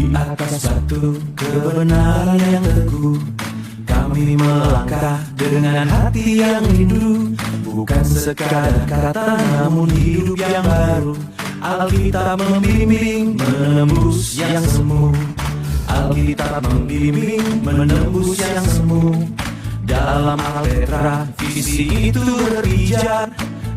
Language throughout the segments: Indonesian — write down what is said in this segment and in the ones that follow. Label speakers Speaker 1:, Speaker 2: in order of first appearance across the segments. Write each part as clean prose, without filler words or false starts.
Speaker 1: Di atas batu kebenaran yang teguh, kami melangkah dengan hati yang rindu. Bukan sekadar kata namun hidup yang baru. Alkitab membimbing menembus yang semu. Alkitab membimbing menembus yang semu. Dalam Alpetra visi itu berpijar.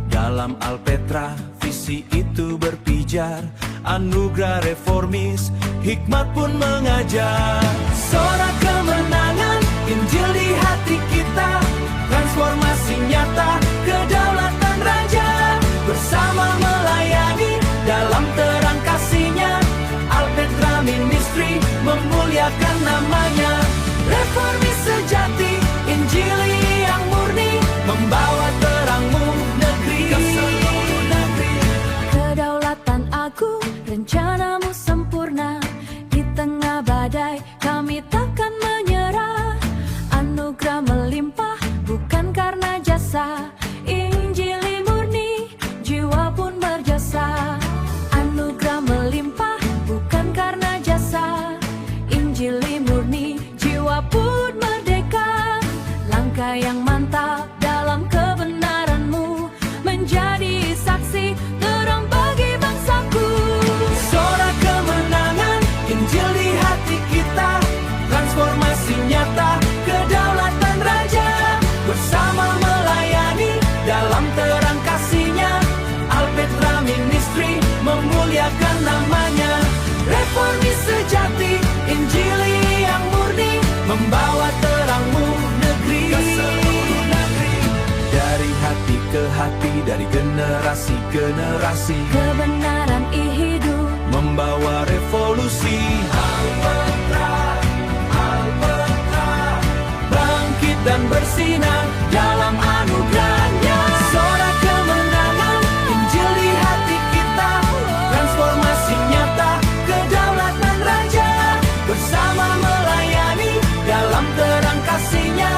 Speaker 1: Dalam Alpetra visi itu berpijar. Anugerah reformis, hikmat pun mengajar. Sorak kemenangan, Injil di hati kita. Transformasi nyata, kedaulatan Raja. Bersama melayani dalam terang kasih-Nya. Alpetra Ministry memuliakan namanya. Reformis sejati, Injil yang murni, membawa terangmu negeri ke seluruh negeri.
Speaker 2: Kedaulatan agung, rencanamu sempurna. Di tengah badai kami takkan menyerah. Anugerah melimpah bukan karena jasa. Injil murni, jiwa pun berjasa. Anugerah melimpah bukan karena jasa. Injil murni, jiwa pun merdeka. Langkah yang mantap dalam kebenaran-Mu, menjadi saksi terang bagi bangsaku.
Speaker 1: Sorak kemenangan, Injil di hati kita. Transformasi nyata, kedaulatan Raja. Bersama melayani dalam terang kasih-Nya. Alpetra Ministry memuliakan namanya. Reformis sejati, Injil yang murni, membawa terangmu negeri ke seluruh negeri. Dari hati ke hati, dari generasi ke generasi,
Speaker 2: Kebenaran hidup,
Speaker 1: membawa revolusi. Alpetra, Alpetra, bangkit dan bersinar dalam anugerah-Nya. Sorak kemenangan, Injil di hati kita. Transformasi nyata, kedaulatan Raja. Bersama melayani dalam terang kasih-Nya.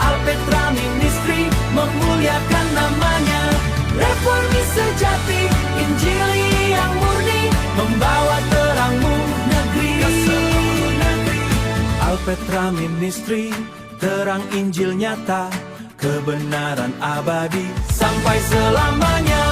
Speaker 1: Alpetra Ministry memuliakan namanya. Reformis sejati, Injil yang murni, membawa terangmu negeri ke seluruh negeri. Alpetra Ministry, terang Injil nyata, kebenaran abadi sampai selamanya.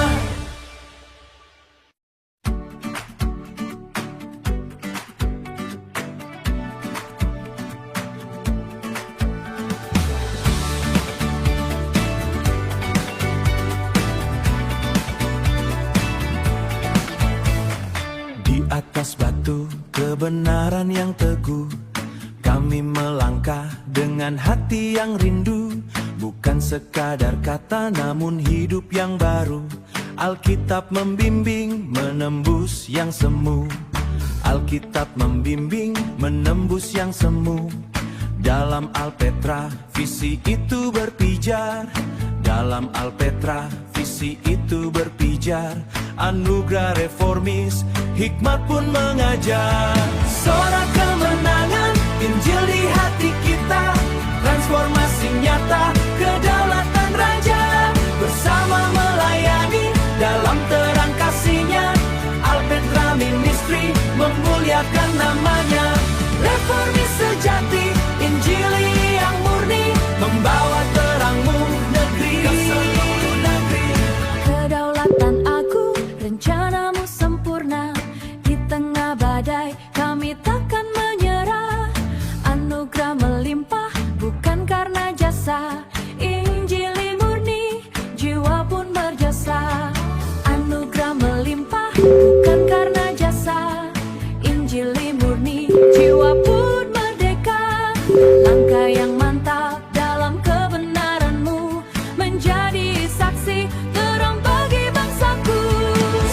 Speaker 1: Di atas batu kebenaran yang teguh, kami melangkah dengan hati yang rindu. Bukan sekadar kata namun hidup yang baru. Alkitab membimbing menembus yang semu. Alkitab membimbing menembus yang semu. Dalam Alpetra visi itu berpijar. Dalam Alpetra visi itu berpijar. Anugerah reformis, hikmat pun mengajar. Sorak kemenangan, Injil di hati kita. Transformasi nyata, kedaulatan Raja. Bersama melayani dalam terang kasih-Nya. Alpetra Ministry memuliakan namanya. Reformis sejati, Injil yang murni, membawa terangmu negeri ke seluruh negeri.
Speaker 2: kedaulatan agung, rencanamu sempurna. Di tengah badai kami takkan menyerah. Anugerah melimpah bukan karena jasa. Injil murni, jiwa pun berjasa. Anugerah melimpah bukan karena jasa. Injil murni, jiwa pun merdeka. Langkah yang mantap dalam kebenaran-Mu, menjadi saksi terang bagi bangsaku.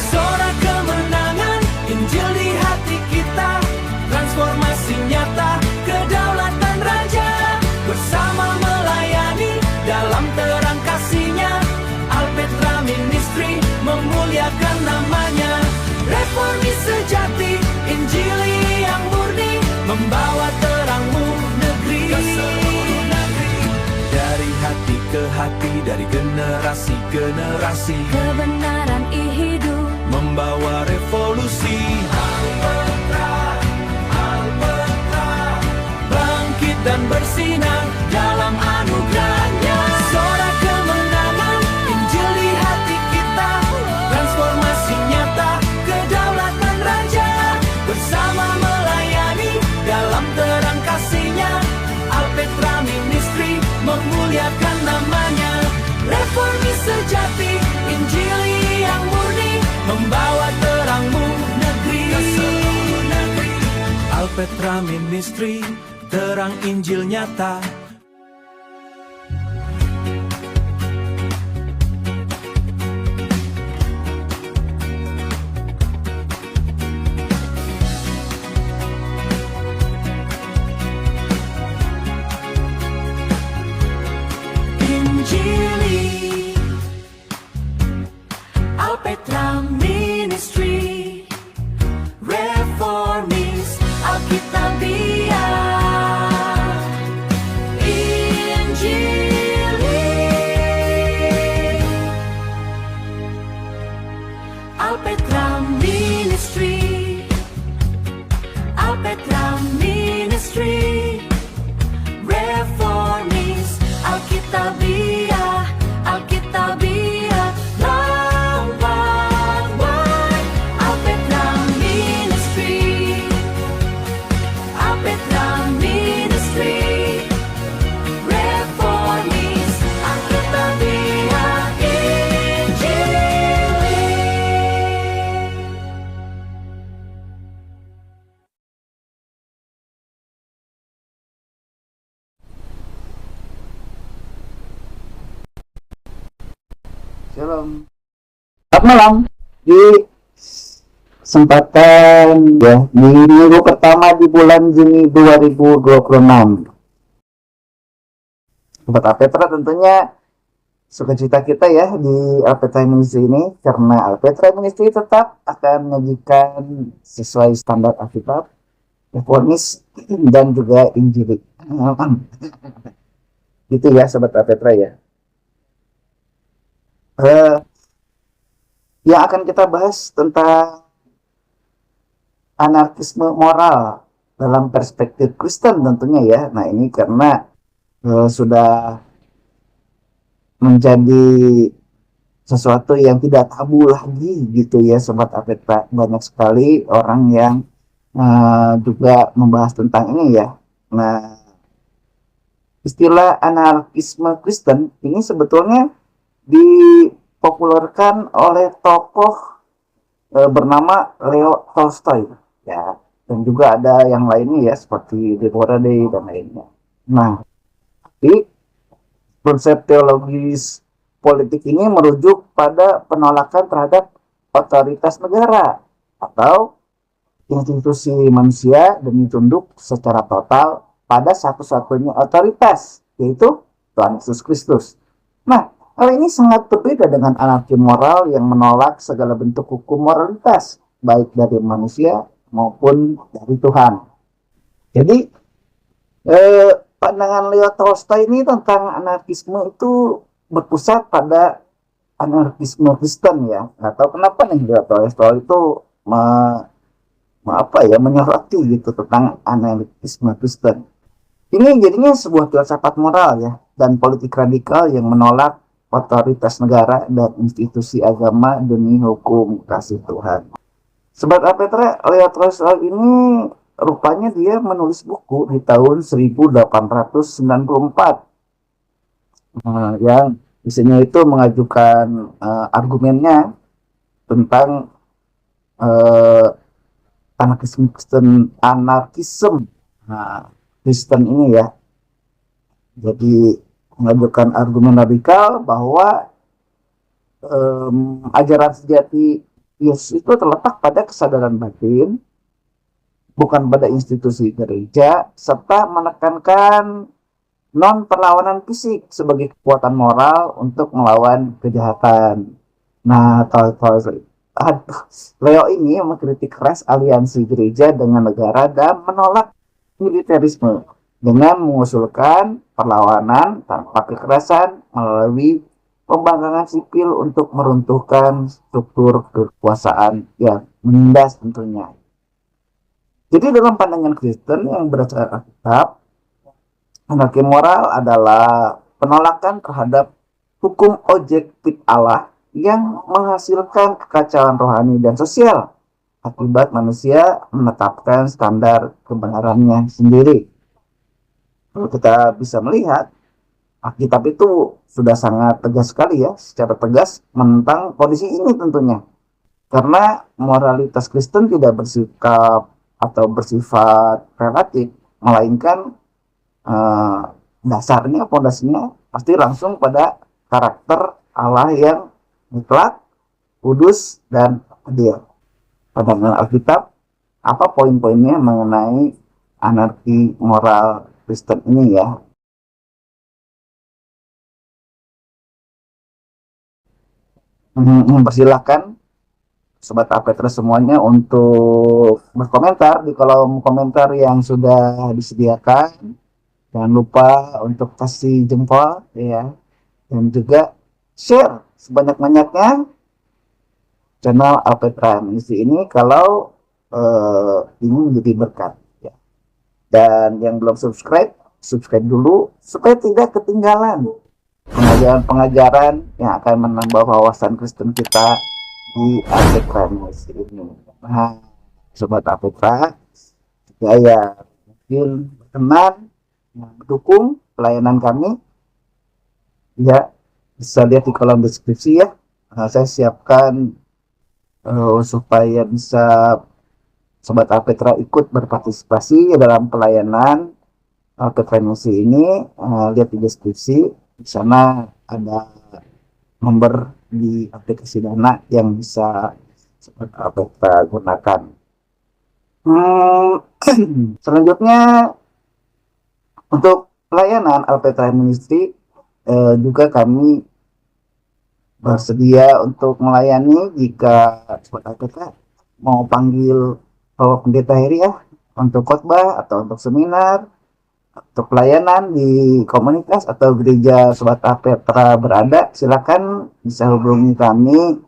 Speaker 1: Sorak kemenangan, Injil di hati kita. Transformasi nyata, kedaulatan Raja. Bersama melayani dalam terang kasih-Nya. Alpetra Ministry memuliakan namanya. Reformis sejati, Injil yang murni, membawa terangmu negeri ke seluruh negeri. Dari hati ke hati, dari generasi ke generasi,
Speaker 2: Kebenaran hidup,
Speaker 1: membawa revolusi. Alpetra, muliakan namanya. Reformis sejati, Injil yang murni, membawa terangmu negeri ke seluruh negeri. Alpetra Ministry, terang Injil nyata. Injili, Alpetra Ministry, Reformis, Alkitabiah, Injili, Alpetra Ministry, Alpetra Ministry, Reformis, Alkitabiah, Alkitabiah, lambang Alpetra Ministry, Alpetra Ministry, Reformis, Alkitabiah, Injili.
Speaker 3: Shalom. Selamat malam. Di kesempatan ya di minggu pertama di bulan Juni 2026. Sobat Alpetra, tentunya sukacita kita ya di Alpetra Ministry ini, karena Alpetra Ministry tetap akan menyajikan sesuai standar Alkitab, Reformis, dan juga Injili. Gitu ya Sobat Alpetra ya. Yang akan kita bahas tentang anarkisme moral dalam perspektif Kristen tentunya ya. Nah ini karena sudah menjadi sesuatu yang tidak tabu lagi gitu ya Sobat Alpetra. Banyak sekali orang yang juga membahas tentang ini ya. Nah, istilah anarkisme Kristen ini sebetulnya dipopulerkan oleh tokoh bernama Leo Tolstoy ya, dan juga ada yang lainnya ya seperti Deborah Day dan lainnya. Nah, tapi konsep teologis politik ini merujuk pada penolakan terhadap otoritas negara atau institusi manusia dan ditunduk secara total pada satu-satunya otoritas, yaitu Tuhan Yesus Kristus. Nah, hal ini sangat berbeda dengan anarki moral yang menolak segala bentuk hukum moralitas, baik dari manusia maupun dari Tuhan. Jadi, pandangan Leo Tolstoy ini tentang anarkisme itu berpusat pada anarkisme Kristen ya. Atau kenapa nih Leo Tolstoy itu menyoroti gitu tentang anarkisme Kristen. Ini jadinya sebuah filsafat moral ya, dan politik radikal yang menolak otoritas negara dan institusi agama demi hukum kasih Tuhan. Sobat Alpetra, Leo Tolstoy ini rupanya dia menulis buku di tahun 1894 yang isinya itu mengajukan argumennya tentang anarkisme Kristen ini ya. Jadi mengajukan argumen radikal bahwa ajaran sejati Yesus itu terletak pada kesadaran batin, bukan pada institusi gereja, serta menekankan non-perlawanan fisik sebagai kekuatan moral untuk melawan kejahatan. Nah, Leo ini mengkritik keras aliansi gereja dengan negara dan menolak militerisme dengan mengusulkan perlawanan tanpa kekerasan melalui pembangkangan sipil untuk meruntuhkan struktur kekuasaan yang menindas tentunya. Jadi dalam pandangan Kristen yang berdasarkan Alkitab, anarki moral adalah penolakan terhadap hukum objektif Allah yang menghasilkan kekacauan rohani dan sosial akibat manusia menetapkan standar kebenarannya sendiri. Kalau kita bisa melihat, Alkitab itu sudah sangat tegas sekali ya, secara tegas menentang kondisi ini tentunya. Karena moralitas Kristen tidak bersikap atau bersifat relatif, melainkan eh, dasarnya, pondasinya pasti langsung pada karakter Allah yang mutlak, kudus, dan adil. Pandangan Alkitab, apa poin-poinnya mengenai anarki moral Kristen ini ya? Persilahkan Sobat Apetra semuanya untuk berkomentar di kolom komentar yang sudah disediakan. Jangan lupa untuk kasih jempol ya, dan juga share sebanyak-banyaknya channel Apetra Ministry ini kalau ini menjadi berkat ya. Dan yang belum subscribe, subscribe dulu supaya tidak ketinggalan pengajaran-pengajaran yang akan menambah wawasan Kristen kita di Apetra Ministry ini. Nah, Sobat Apetra, jika ya mungkin berkenan mendukung pelayanan kami, ya bisa lihat di kolom deskripsi ya. Saya siapkan supaya bisa Sobat Apetra ikut berpartisipasi dalam pelayanan Apetra Ministry ini. Lihat di deskripsi, di sana ada nomor di aplikasi Dana yang bisa Sobat Apetra gunakan. Selanjutnya untuk pelayanan Apetra Ministry juga kami bersedia untuk melayani jika Sobat Apetra mau panggil Bapak Pendeta Heri ya untuk khotbah atau untuk seminar, untuk pelayanan di komunitas atau gereja Sobat Apetra berada. Silakan bisa hubungi kami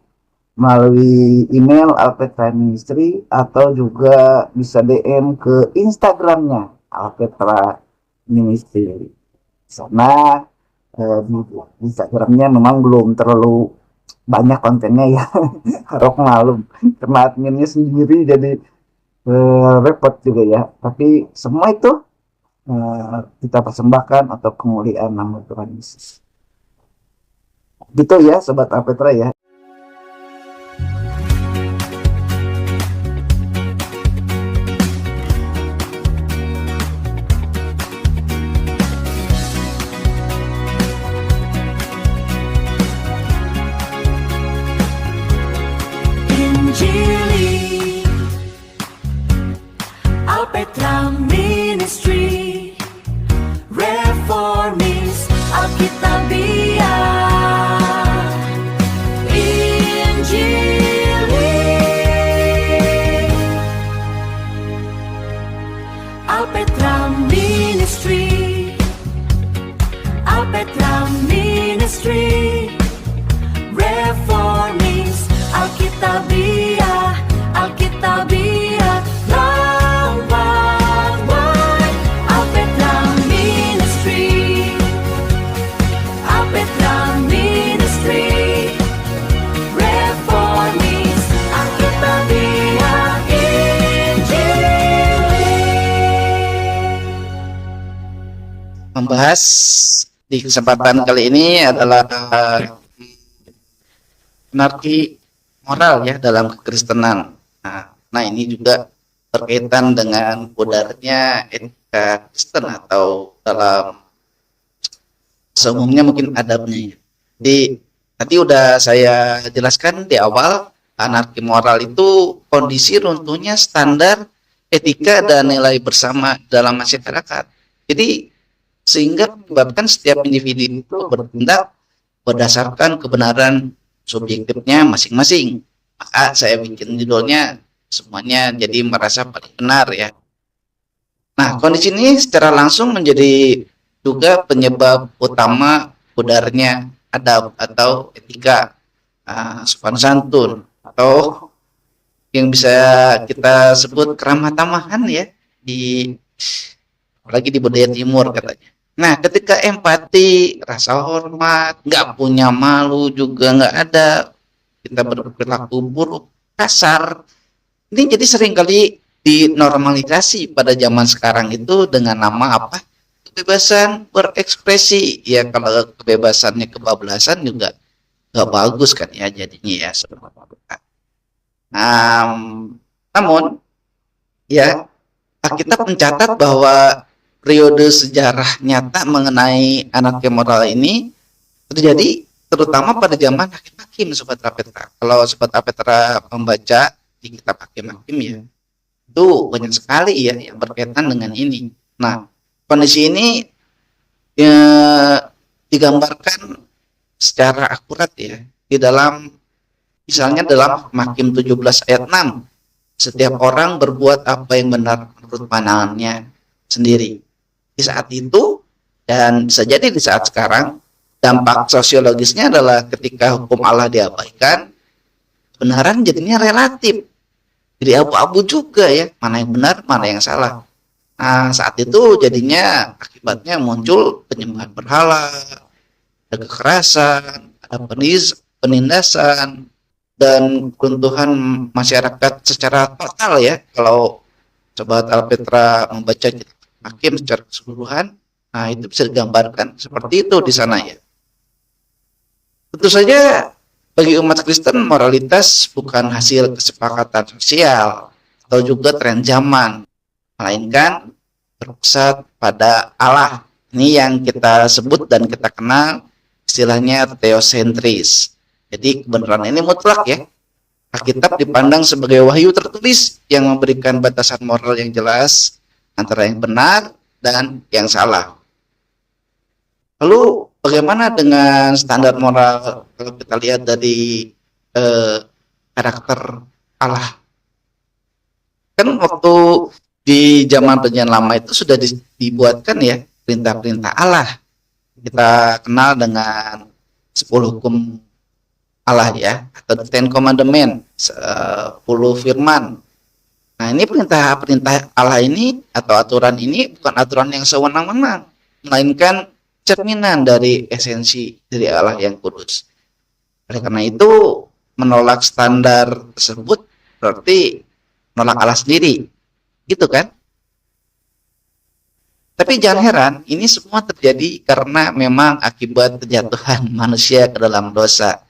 Speaker 3: melalui email Apetra Ministry atau juga bisa DM ke Instagramnya Apetra Ministry. Sana di Instagramnya memang belum terlalu banyak kontennya ya. Harap malum karena adminnya sendiri jadi repot juga ya. Tapi semua itu kita persembahkan atau kemuliaan nama Tuhan Yesus. Gitu ya Sobat Apetra ya.
Speaker 1: Injili Alpetra Ministry Reformis Alkitabiah Injili Alpetra Ministry Alpetra Ministry Reformis Alkitabiah Alkitabiah Lawan Alpetra Ministry Alpetra Ministry Reformis Alkitabiah Injili.
Speaker 3: Membahas di kesempatan kali ini adalah anarki moral ya dalam kekristenan. Nah ini juga berkaitan dengan pudarnya etika Kristen atau dalam seumumnya mungkin adabnya. Jadi tadi udah saya jelaskan di awal, anarki moral itu kondisi runtuhnya standar etika dan nilai bersama dalam masyarakat. Jadi sehingga menyebabkan setiap individu itu bertindak berdasarkan kebenaran subjektifnya masing-masing. Maka saya bikin judulnya semuanya jadi merasa paling benar ya. Nah, kondisi ini secara langsung menjadi juga penyebab utama pudarnya adab atau etika, sopan santun, atau yang bisa kita sebut keramah tamahan ya, apalagi di budaya timur katanya. Nah, ketika empati, rasa hormat, nggak punya malu juga nggak ada, kita berperilaku buruk, kasar, ini jadi seringkali dinormalisasi pada zaman sekarang itu dengan nama apa?
Speaker 4: kebebasan berekspresi. Ya kalau kebebasannya kebablasan juga nggak bagus kan ya jadinya ya sebenarnya. Nah, namun ya Alkitab mencatat bahwa periode sejarah nyata mengenai anarki moral ini terjadi terutama pada zaman hakim-hakim, Sobat Rapetra. Kalau Sobat Rapetra membaca di kitab hakim-hakim ya, itu banyak sekali ya yang berkaitan dengan ini. Nah, kondisi ini ya, digambarkan secara akurat ya di dalam misalnya dalam Hakim 17 ayat 6. Setiap orang berbuat apa yang benar menurut pandangannya sendiri. Di saat itu dan bisa jadi di saat sekarang dampak sosiologisnya adalah ketika hukum Allah diabaikan, kebenaran jadinya relatif. Jadi abu-abu juga ya, mana yang benar, mana yang salah. Nah, saat itu jadinya akibatnya muncul penyembahan berhala, ada kekerasan, ada penindasan, dan keruntuhan masyarakat secara total ya. Kalau Sobat Alpetra membaca hakim secara keseluruhan, nah itu bisa digambarkan seperti itu di sana ya. Tentu saja bagi umat Kristen moralitas bukan hasil kesepakatan sosial atau juga tren zaman, melainkan berpusat pada Allah. Ini yang kita sebut dan kita kenal istilahnya teosentris. Jadi kebenaran ini mutlak ya. Alkitab dipandang sebagai wahyu tertulis yang memberikan batasan moral yang jelas antara yang benar dan yang salah. Lalu bagaimana dengan standar moral kalau kita lihat dari karakter Allah? Kan waktu di zaman perjanjian lama itu sudah dibuatkan ya perintah-perintah Allah. Kita kenal dengan 10 hukum Allah ya, atau Ten Commandment, 10 firman. Nah, ini perintah-perintah Allah ini atau aturan ini bukan aturan yang sewenang-wenang, melainkan cerminan dari esensi dari Allah yang kudus. Oleh karena itu, menolak standar tersebut berarti menolak Allah sendiri. Gitu kan? Tapi jangan heran, ini semua terjadi karena memang akibat kejatuhan manusia ke dalam dosa.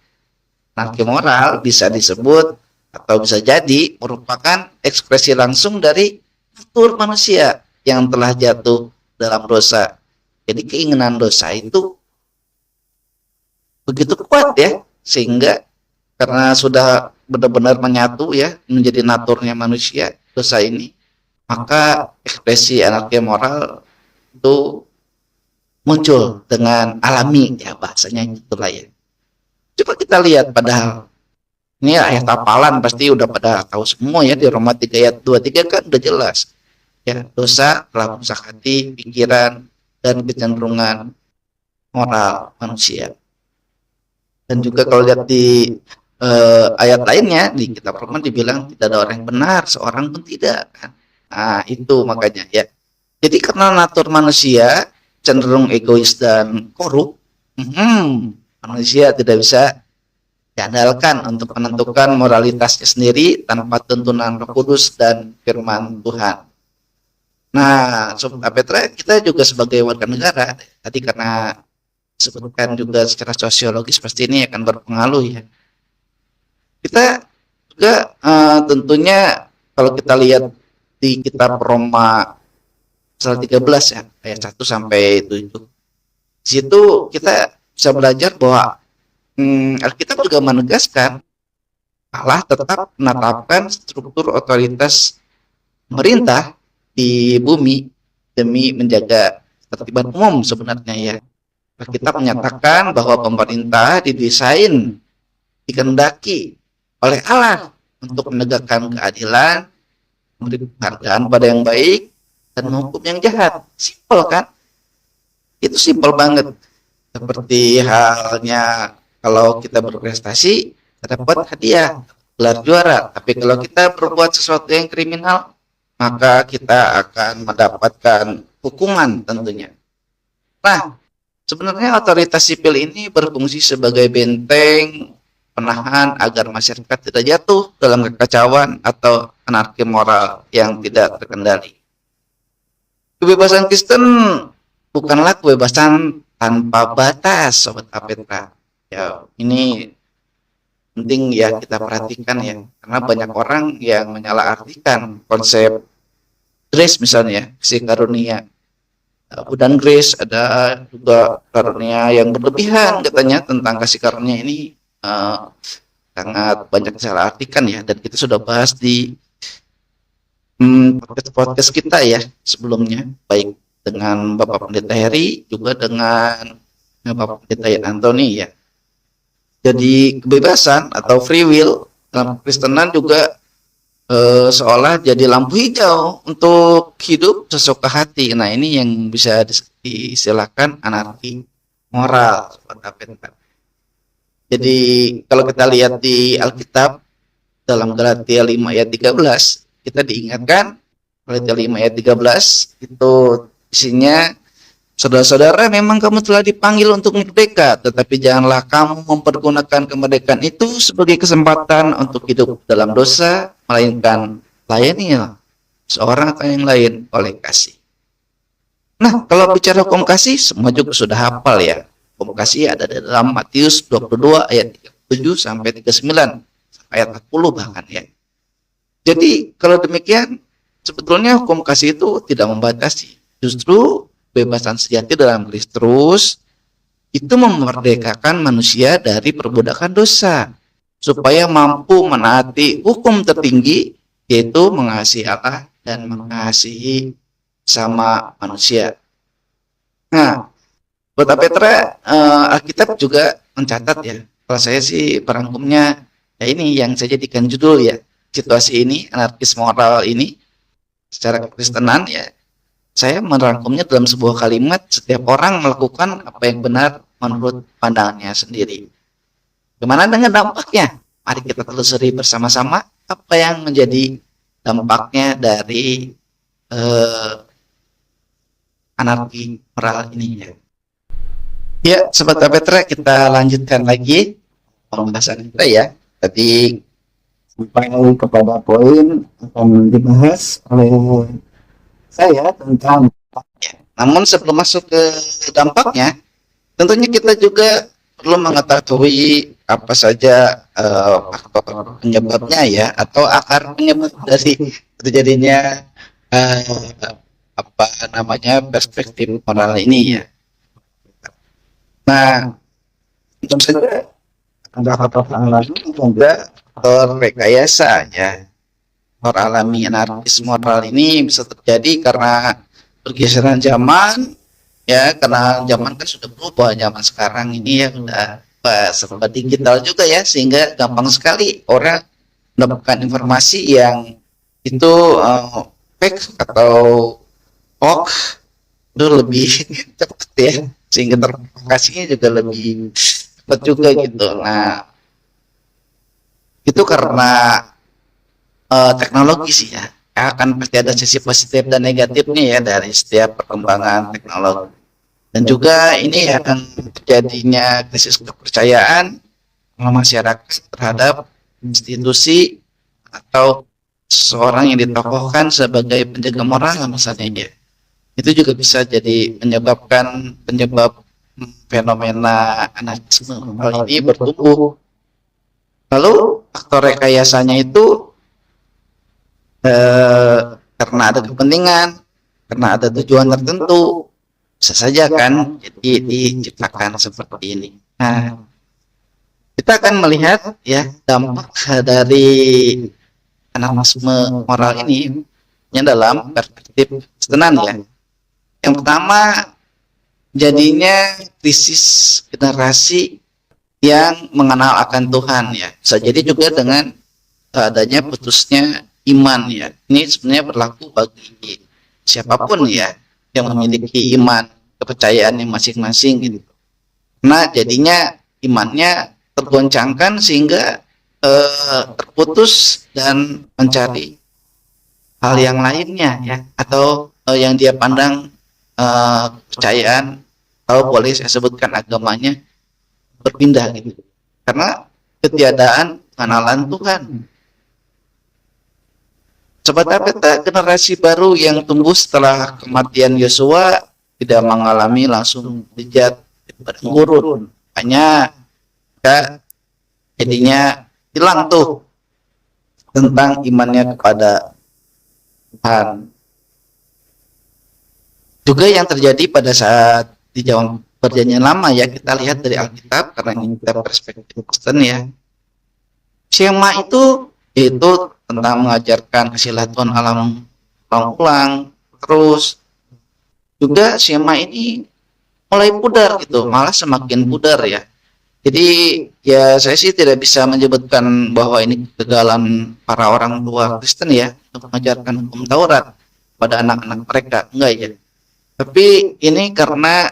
Speaker 4: Anarki moral bisa disebut atau bisa jadi merupakan ekspresi langsung dari natur manusia yang telah jatuh dalam dosa. Jadi keinginan dosa itu begitu kuat ya, sehingga karena sudah benar-benar menyatu ya menjadi naturnya manusia dosa ini, maka ekspresi anarki moral itu muncul dengan alami ya, bahasanya gitulah ya. Coba kita lihat, padahal ini ayat hafalan pasti udah pada tahu semua ya, di Roma 3 ayat 23 kan udah jelas ya, dosa telah merusak hati, pikiran, dan kecenderungan moral manusia. Dan juga kalau lihat di ayat lainnya di kitab Roma dibilang tidak ada orang yang benar, seorang pun tidak kan. Nah itu makanya ya, jadi karena natur manusia cenderung egois dan korup, manusia tidak bisa diandalkan untuk menentukan moralitasnya sendiri tanpa tuntunan Roh Kudus dan firman Tuhan. Nah, Sobat Petra, kita juga sebagai warga negara, tadi karena disebutkan juga secara sosiologis pasti ini akan berpengaruh ya. Kita juga tentunya kalau kita lihat di kitab Roma pasal 13 ya, ayat 1 sampai 7. Di situ kita bisa belajar bahwa Alkitab juga menegaskan Allah tetap menetapkan struktur otoritas pemerintah di bumi demi menjaga ketertiban umum sebenarnya ya. Alkitab menyatakan bahwa pemerintah didesain, dikehendaki oleh Allah untuk menegakkan keadilan, memberi penghargaan pada yang baik, dan menghukum yang jahat. Simpel kan? Itu simpel banget. Seperti halnya kalau kita berprestasi, kita dapat hadiah, gelar juara. Tapi kalau kita berbuat sesuatu yang kriminal, maka kita akan mendapatkan hukuman tentunya. Nah, sebenarnya otoritas sipil ini berfungsi sebagai benteng penahan agar masyarakat tidak jatuh dalam kekacauan atau anarki moral yang tidak terkendali. Kebebasan Kristen bukanlah kebebasan tanpa batas, Sobat Apetra. Ya, ini penting ya kita perhatikan ya, karena banyak orang yang menyalahartikan konsep grace misalnya, kasih karunia. Dan grace ada juga karunia yang berlebihan katanya tentang kasih karunia ini sangat banyak disalahartikan ya, dan kita sudah bahas di podcast kita ya sebelumnya, baik dengan Bapak Pendeta Heri juga dengan Bapak Pendeta Yan Antoni ya. Jadi kebebasan atau free will dalam Kristenan juga seolah jadi lampu hijau untuk hidup sesuka hati. Nah, ini yang bisa diistilahkan anarki moral. Jadi kalau kita lihat di Alkitab dalam Galatia 5 ayat 13, kita diingatkan Galatia 5 ayat 13 itu isinya, saudara-saudara, memang kamu telah dipanggil untuk merdeka, tetapi janganlah kamu mempergunakan kemerdekaan itu sebagai kesempatan untuk hidup dalam dosa, melainkan layanilah seorang atau yang lain oleh kasih. Nah, kalau bicara hukum kasih, semua juga sudah hafal ya. Hukum kasih ada dalam Matius 22 ayat 37 sampai 39, ayat 40 bahkan ya. Jadi kalau demikian, sebetulnya hukum kasih itu tidak membatasi. Justru kebebasan sejati dalam Kristus itu memerdekakan manusia dari perbudakan dosa, supaya mampu menaati hukum tertinggi, yaitu mengasihi Allah dan mengasihi sama manusia. Nah, buat Petra, Alkitab juga mencatat ya. Kalau saya sih perangkumnya ya ini yang saya jadikan judul ya, situasi ini, anarkis moral ini secara kekristenan ya. Saya merangkumnya dalam sebuah kalimat, setiap orang melakukan apa yang benar menurut pandangannya sendiri. Bagaimana dengan dampaknya? Mari kita telusuri bersama-sama apa yang menjadi dampaknya dari anarki moral ini ya. Ya, Sobat Petra, kita lanjutkan lagi pembahasan kita ya. Tadi
Speaker 3: Sampai kepada poin akan dibahas oleh saya tentang,
Speaker 4: namun sebelum masuk ke dampaknya, tentunya kita juga perlu mengetahui apa saja faktor penyebabnya ya, atau akar penyebab dari terjadinya apa namanya perspektif moral ini ya. Nah, tentu saja
Speaker 3: ada faktor lain
Speaker 4: juga faktor rekayasa ya. Faktor alami anarkis moral ini bisa terjadi karena pergeseran zaman ya, karena zaman kan sudah berubah. Zaman sekarang ini ya udah serba digital juga ya, sehingga gampang sekali orang mendapatkan informasi yang itu fake atau hoax itu lebih cepat ya, sehingga terprovokasinya juga lebih cepat juga gitu. Nah, itu karena teknologi sih ya. Akan pasti ada sisi positif dan negatifnya ya dari setiap perkembangan teknologi. Dan juga ini akan terjadinya krisis kepercayaan masyarakat terhadap institusi atau seseorang yang ditokohkan sebagai penjaga moral misalnya ya. Itu juga bisa jadi penyebab fenomena anarkisme moral ini bertumbuh. Lalu faktor rekayasanya itu karena ada kepentingan, karena ada tujuan tertentu, bisa saja kan jadi diciptakan seperti ini. Nah, kita akan melihat ya dampak dari anarkisme moral ini dalam perspektif Kristenan ya. Yang pertama, jadinya krisis generasi yang mengenal akan Tuhan ya. Bisa jadi juga dengan adanya putusnya iman ya. Ini sebenarnya berlaku bagi siapapun ya yang memiliki iman, kepercayaannya masing-masing gitu. Nah, jadinya imannya tergoncangkan sehingga terputus dan mencari hal yang lainnya ya, atau yang dia pandang kepercayaan, atau boleh saya sebutkan agamanya berpindah gitu. Karena ketiadaan pengenalan Tuhan. Sobat Apeta, generasi baru yang tumbuh setelah kematian Yosua tidak mengalami langsung dijat padang gurun. Hanya ya, jadinya hilang tuh tentang imannya kepada Tuhan. Juga yang terjadi pada saat di zaman Perjanjian Lama ya, kita lihat dari Alkitab karena ini kita perspektif Kristen ya. Shema itu tentang mengajarkan kesehatan alam ulang. Terus juga Shema ini mulai pudar gitu, malah semakin pudar ya. Jadi ya saya sih tidak bisa menyebutkan bahwa ini kegagalan para orang tua Kristen ya untuk mengajarkan hukum Taurat pada anak-anak mereka, enggak ya. Tapi ini karena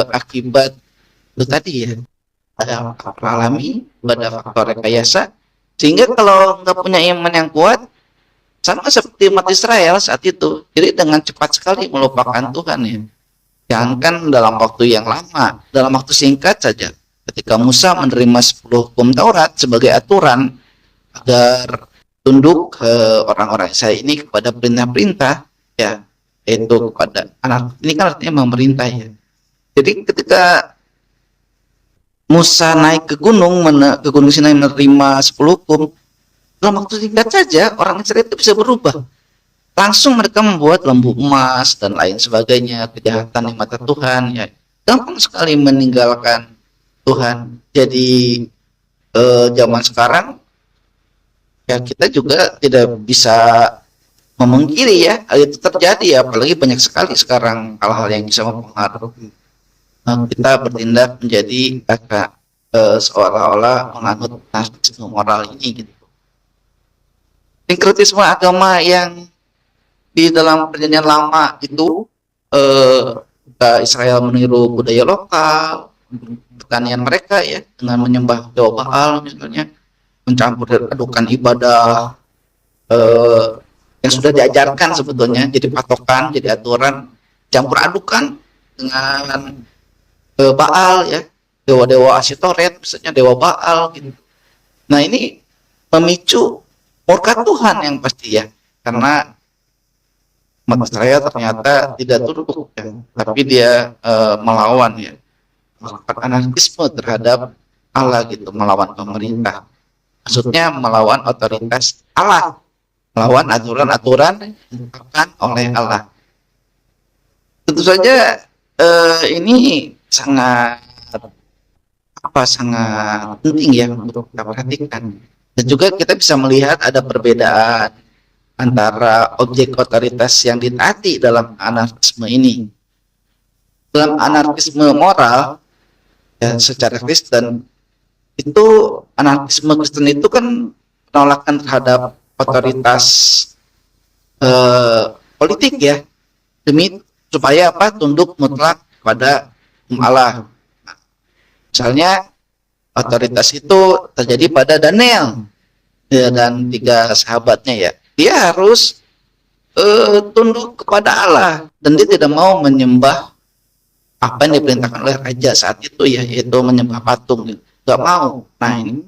Speaker 4: akibat itu tadi ya, ada faktor alami, ada faktor rekayasa, sehingga kalau nggak punya iman yang kuat, sama seperti umat Israel saat itu, jadi dengan cepat sekali melupakan Tuhan ya. Jangankan dalam waktu yang lama, dalam waktu singkat saja, ketika Musa menerima 10 hukum Taurat sebagai aturan agar tunduk ke orang-orang Israel ini kepada perintah-perintah ya, yaitu kepada anak, ini kan artinya memerintah ya. Jadi ketika Musa naik ke gunung Sinai menerima 10 hukum, dalam waktu singkat saja orang Israel itu bisa berubah. Langsung mereka membuat lembu emas dan lain sebagainya, kejahatan di mata Tuhan ya. Gampang sekali meninggalkan Tuhan. Jadi zaman sekarang ya kita juga tidak bisa memungkiri ya hal itu terjadi ya, apalagi banyak sekali sekarang hal-hal yang bisa mempengaruhi kita bertindak menjadi kakak seolah-olah menganut nasionalisme moral ini gitu. Sinkretisme agama yang di dalam Perjanjian Lama itu Israel meniru budaya lokal, pertanian mereka ya, dengan menyembah dewa Baal misalnya, mencampur adukan ibadah yang sudah diajarkan sebetulnya, jadi patokan, jadi aturan, campur adukan dengan Baal ya, dewa-dewa Asytoret misalnya, dewa Baal gitu. Nah ini memicu murka Tuhan yang pasti ya, karena umat Israel ternyata tidak tunduk ya, tapi dia melawan ya, melakukan anarkisme terhadap Allah gitu, melawan pemerintah, maksudnya melawan otoritas Allah, melawan aturan-aturan yang ditetapkan oleh Allah. Tentu saja ini sangat penting ya untuk kita perhatikan, dan juga kita bisa melihat ada perbedaan antara objek otoritas yang ditaati dalam anarkisme ini. Dalam anarkisme moral ya, secara Kristen itu, anarkisme Kristen itu kan penolakan terhadap otoritas politik ya, demi supaya apa, tunduk mutlak kepada Allah. Misalnya otoritas itu terjadi pada Daniel ya, dan 3 sahabatnya ya, dia harus tunduk kepada Allah dan dia tidak mau menyembah apa yang diperintahkan oleh raja saat itu ya, yaitu menyembah patung, nggak mau. Nah ini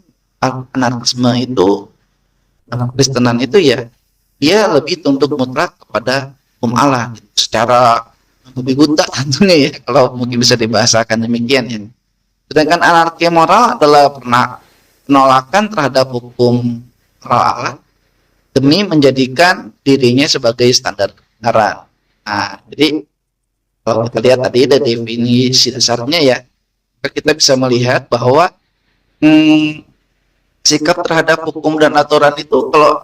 Speaker 4: anarkisme itu, Kristenan itu ya, dia lebih tunduk mutlak kepada hukum Allah secara lebih buta tentunya ya, kalau mungkin bisa dibahasakan demikian ya. Sedangkan anarki moral adalah penolakan terhadap hukum moral Allah demi menjadikan dirinya sebagai standar kebenaran. Nah, jadi kalau kita lihat tadi dari definisi dasarnya ya, kita bisa melihat bahwa sikap terhadap hukum dan aturan itu kalau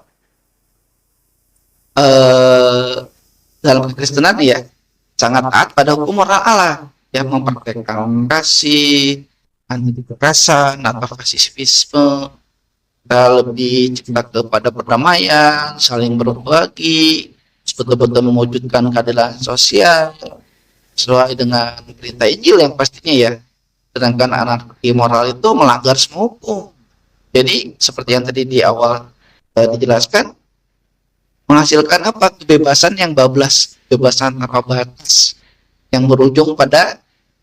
Speaker 4: dalam kekristenan ya sangat taat pada hukum moral Allah, yang mempraktekkan kasih, anti kekerasan atau fasivisme, lebih cinta kepada perdamaian, saling berbagi, betul-betul mewujudkan keadilan sosial sesuai dengan perintah Injil yang pastinya ya. Sedangkan anarki moral itu melanggar semua hukum. Jadi seperti yang tadi di awal dijelaskan, menghasilkan apa, kebebasan yang bablas, kebebasan tanpa batas yang berujung pada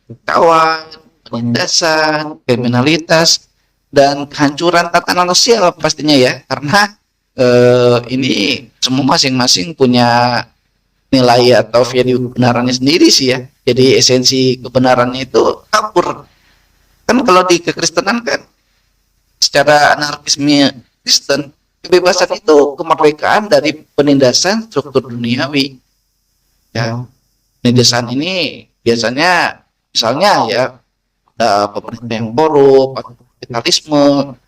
Speaker 4: kekacauan, penindasan, kriminalitas, dan kehancuran tatanan sosial pastinya ya, karena ini semua masing-masing punya nilai atau value kebenarannya sendiri sih ya. Jadi esensi kebenarannya itu kabur. Kan kalau di kekristenan kan secara anarkisme Kristen, kebebasan itu kemerdekaan dari penindasan struktur duniawi. Ya, penindasan ini biasanya misalnya ya ada pemerintah yang korup atau kapitalisme.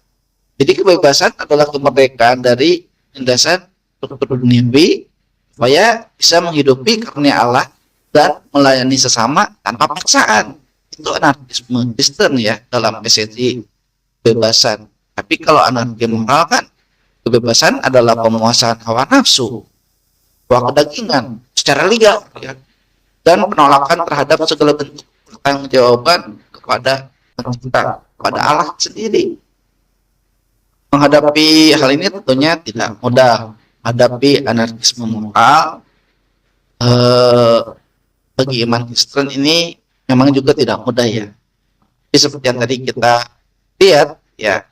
Speaker 4: Jadi kebebasan adalah kemerdekaan dari penindasan struktur duniawi supaya bisa menghidupi karunia Allah dan melayani sesama tanpa paksaan. Itu anarkisme Kristen ya dalam esensi kebebasan. Tapi kalau anarki moral kan kebebasan adalah penguasaan hawa nafsu, hawa kedagingan secara liar ya, dan penolakan terhadap segala bentuk pertanggungjawaban kepada pencipta, kepada Allah sendiri. Menghadapi hal ini tentunya tidak mudah. Hadapi anarkisme moral bagi iman Kristen ini memang juga tidak mudah ya. Jadi seperti yang tadi kita lihat ya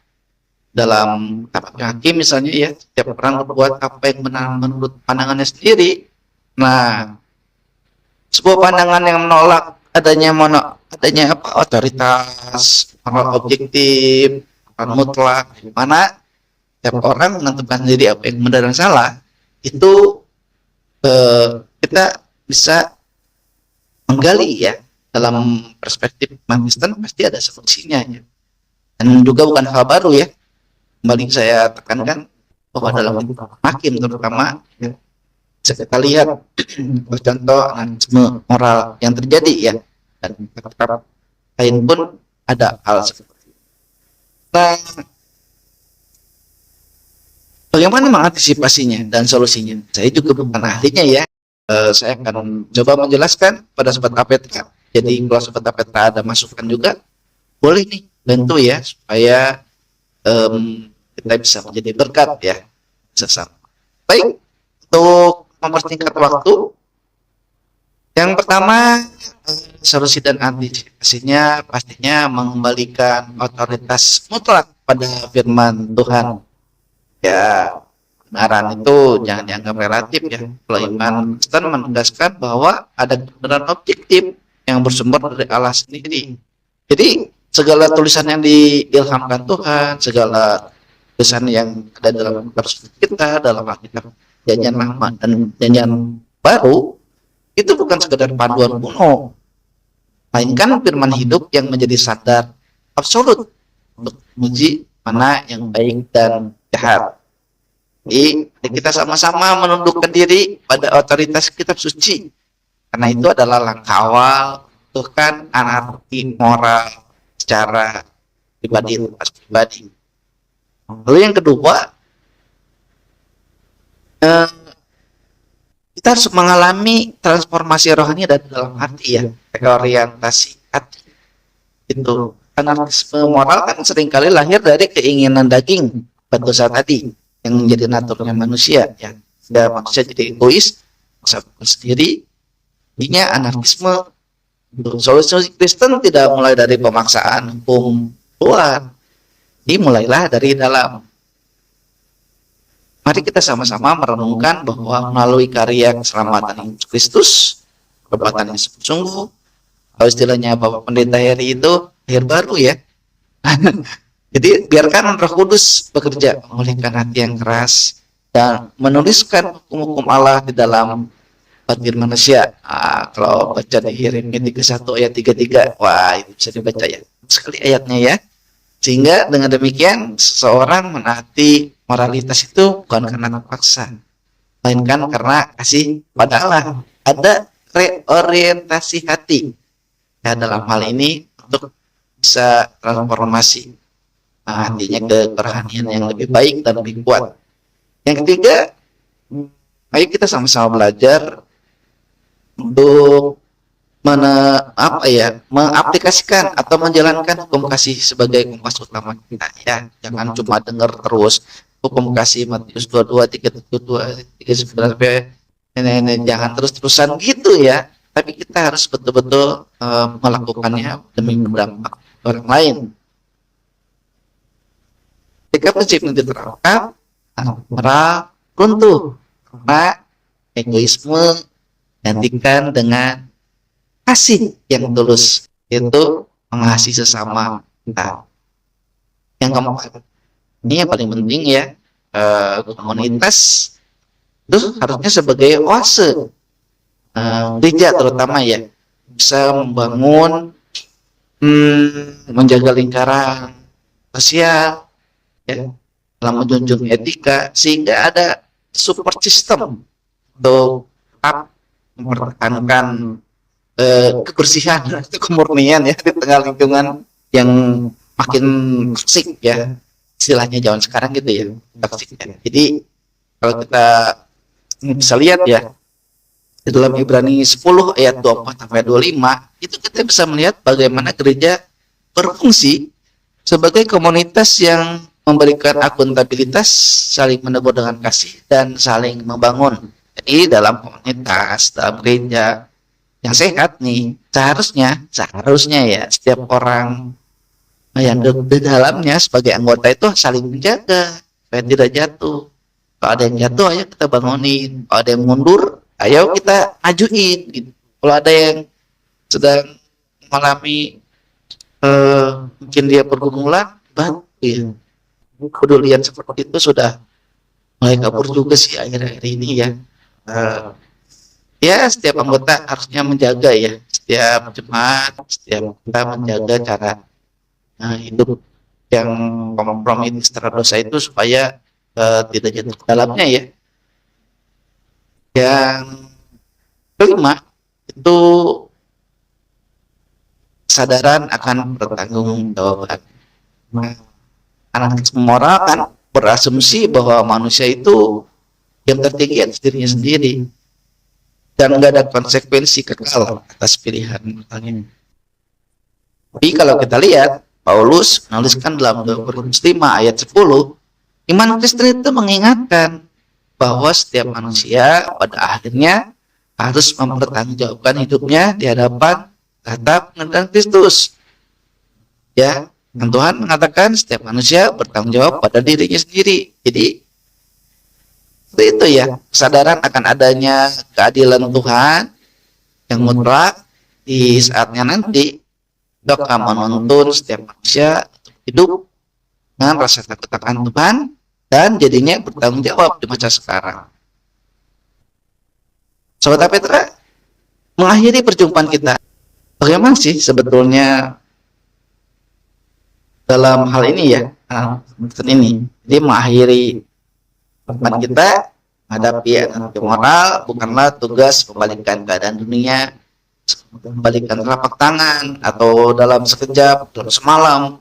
Speaker 4: dalam hakim misalnya ya, setiap orang berbuat apa yang benar menurut pandangannya sendiri. Nah, sebuah pandangan yang menolak adanya otoritas, moral objektif, moral mutlak, di mana setiap orang menentukan sendiri apa yang benar dan salah, itu kita bisa menggali ya dalam perspektif Kristen pasti ada solusinya ya. Dan juga bukan hal baru ya. Kembali saya tekankan bahwa dalam hakim terutama ya, bisa kita lihat contoh anarkisme moral yang terjadi ya, dan tetap lain pun ada hal seperti itu. Nah, bagaimana mengantisipasinya dan solusinya? Saya juga bukan ahlinya ya. Saya akan coba menjelaskan pada sobat APTK. Jadi kalau sobat APTK ada masukan juga, boleh nih bantu ya supaya kita bisa menjadi berkat ya sesama. Baik, untuk mempersingkat waktu, yang pertama solusi dan antisipasinya pastinya mengembalikan otoritas mutlak pada firman Tuhan. Ya, kebenaran itu jangan dianggap relatif ya. Kalau iman Kristen menegaskan bahwa ada kebenaran objektif yang bersumber dari Allah sendiri. Jadi segala tulisan yang diilhamkan Tuhan, segala tulisan yang ada dalam kitab kita, dalam Alkitab janjian lama dan janjian baru, itu bukan sekedar panduan kuno, melainkan firman hidup yang menjadi standar absolut untuk menguji mana yang baik dan jahat. Jadi kita sama-sama menundukkan diri pada otoritas kitab suci, karena itu adalah langkah awal untuk kan anarki moral secara pribadi lepas pribadi. Lalu yang kedua, kita harus mengalami transformasi rohani dari dalam hati ya, reorientasi hati. Itu anarkisme moral kan seringkali lahir dari keinginan daging berdosa tadi yang menjadi naturnya manusia ya. Dan manusia jadi egois, sendiri. Intinya anarkisme. Solusi Kristen tidak mulai dari pemaksaan hukum luar. Dimulailah dari dalam. Mari kita sama-sama merenungkan bahwa melalui karya keselamatan Yesus Kristus, perbuatan yang sungguh, kalau istilahnya Bapak Pendeta Heri itu lahir baru ya. Jadi biarkan Roh Kudus bekerja memulihkan hati yang keras dan menuliskan hukum-hukum Allah di dalam firman manusia. Kalau baca di Yeremia 31 ayat 33, wah itu bisa dibaca ya sekali ayatnya ya. Sehingga dengan demikian seseorang menaati moralitas itu bukan karena terpaksa, melainkan karena kasih pada Allah. Ada reorientasi hati ya dalam hal ini untuk bisa transformasi hatinya ke kerohanian yang lebih baik dan lebih kuat. Yang ketiga, ayo kita sama-sama belajar untuk mengaplikasikan atau menjalankan hukum kasih sebagai kompas utama kita ya. Jangan cuma dengar terus hukum kasih Matius 22, 32, 39, jangan terus-terusan gitu ya. Tapi kita harus betul-betul melakukannya demi berdampak orang lain. Jika prinsip ini diterapkan, moral runtuh karena egoisme gantikan dengan kasih yang tulus, yaitu mengasihi sesama kita. Yang keempat, ini yang paling penting ya, komunitas itu harusnya sebagai oase, gereja terutama ya, bisa membangun, menjaga lingkaran sosial, ya, dalam menjunjung etika, sehingga ada support system untuk tetap mempertahankan kebersihan atau kemurnian ya di tengah lingkungan yang makin toksik ya, istilahnya zaman sekarang gitu ya, toksik ya. Jadi kalau kita bisa lihat ya di dalam Ibrani 10 ayat 24 sampai 25 itu kita bisa melihat bagaimana gereja berfungsi sebagai komunitas yang memberikan akuntabilitas, saling menegur dengan kasih dan saling membangun. Jadi dalam komunitas, dalam gereja yang sehat nih, seharusnya ya setiap orang yang di dalamnya sebagai anggota itu saling menjaga supaya tidak jatuh. Kalau ada yang jatuh, ayo kita bangunin. Kalau ada yang mundur, ayo kita majuin. Gitu. Kalau ada yang sedang mengalami mungkin dia pergumulan, bantu ya. Kepedulian seperti itu sudah mulai kabur juga sih akhir-akhir ini ya. Ya setiap anggota harusnya menjaga ya, setiap jemaat, setiap kita menjaga cara hidup yang kompromi secara dosa itu supaya tidak jatuh ke dalamnya ya. Yang kelima itu kesadaran akan pertanggungjawaban. Anak moral kan berasumsi bahwa manusia itu yang tertinggi atas dirinya sendiri dan nggak ada konsekuensi kekal atas pilihan moralnya. Tapi kalau kita lihat Paulus menuliskan dalam 2 Korintus 5 ayat 10, iman Kristen itu mengingatkan bahwa setiap manusia pada akhirnya harus mempertanggungjawabkan hidupnya di hadapan tahta pengadilan Kristus. Ya, dan Tuhan mengatakan setiap manusia bertanggung jawab pada dirinya sendiri. Jadi itu ya, kesadaran akan adanya keadilan Tuhan yang mutlak di saatnya nanti akan menuntun setiap manusia untuk hidup dengan rasa takut akan Tuhan dan jadinya bertanggung jawab di masa sekarang. Sobat Petra, mengakhiri perjumpaan kita, bagaimana sih sebetulnya dalam hal ini ya, ini jadi mengakhiri perjumpaan kita menghadapi anarki moral bukanlah tugas membalikan keadaan dunia, membalikan telapak tangan atau dalam sekejap, dalam semalam,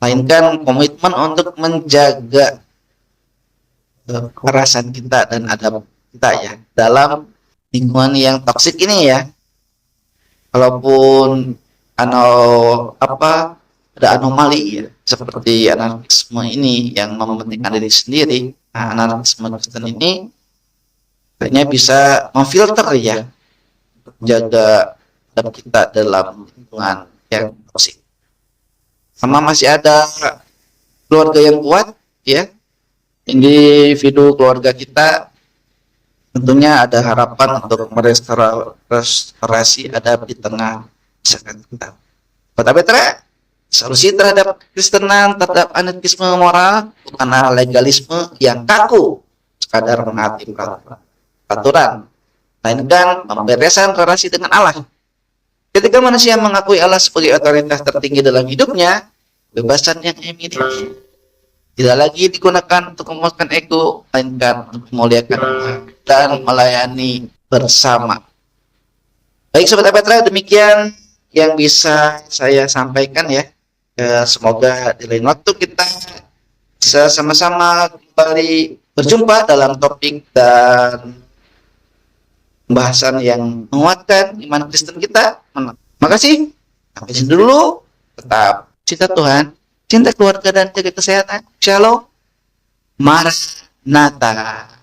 Speaker 4: melainkan komitmen untuk menjaga kekerasan kita dan adab kita ya dalam lingkungan yang toksik ini ya. Kalaupun ada anomali ya, seperti anarkisme ini yang mementingkan diri sendiri, anarkisme Kristen ini kayaknya bisa memfilter ya, menjaga adab kita dalam lingkungan yang toksik. Sama masih ada keluarga yang kuat ya, individu keluarga kita tentunya ada harapan untuk merestorasi adab di tengah masyarakat kita. Tetapi solusi terhadap Kristenan, terhadap anarkisme moral bukanlah legalisme yang kaku sekadar menaati peraturan, melainkan pemberesan relasi dengan Allah. Ketika manusia mengakui Allah sebagai otoritas tertinggi dalam hidupnya, kebebasan yang miliki tidak lagi digunakan untuk memuaskan ego, melainkan untuk memuliakan Allah dan melayani bersama. Baik Sobat Petra, demikian yang bisa saya sampaikan ya. Semoga di lain waktu kita bisa sama-sama kembali berjumpa dalam topik dan pembahasan yang menguatkan iman Kristen kita. Makasih. Sampai sini dulu. Tetap cinta Tuhan, cinta keluarga dan jaga kesehatan. Shalom. Maranatha.